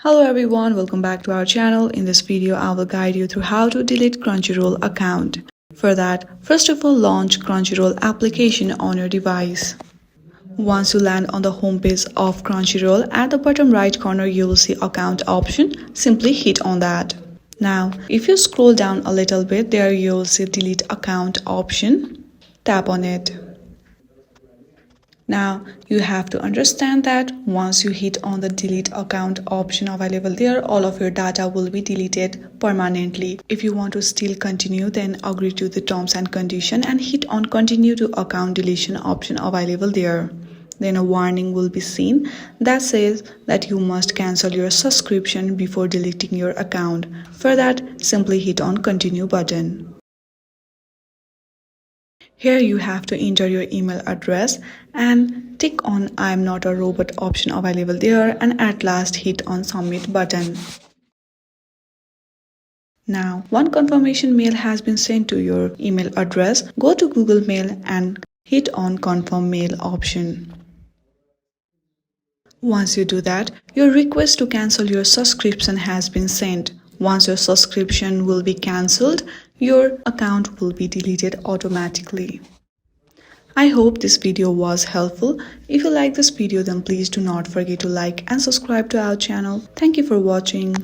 Hello everyone, welcome back to our channel. In this video, I will guide you through how to delete Crunchyroll account. For that, first of all, launch Crunchyroll application on your device. Once you land on the homepage of Crunchyroll, at the bottom right corner you will see account option. Simply hit on that. Now, if you scroll down a little bit, there you will see delete account option. Tap on it. Now, you have to understand that once you hit on the delete account option available there, all of your data will be deleted permanently. If you want to still continue, then agree to the terms and condition and hit on continue to account deletion option available there. Then a warning will be seen that says that you must cancel your subscription before deleting your account. For that, simply hit on continue button. Here you have to enter your email address and tick on I am not a robot option available there, and at last hit on submit button. Now, one confirmation mail has been sent to your email address. Go to Google Mail and hit on confirm mail option. Once you do that, your request to cancel your subscription has been sent. Once your subscription will be cancelled, your account will be deleted automatically. I hope this video was helpful. If you like this video, then please do not forget to like and subscribe to our channel. Thank you for watching.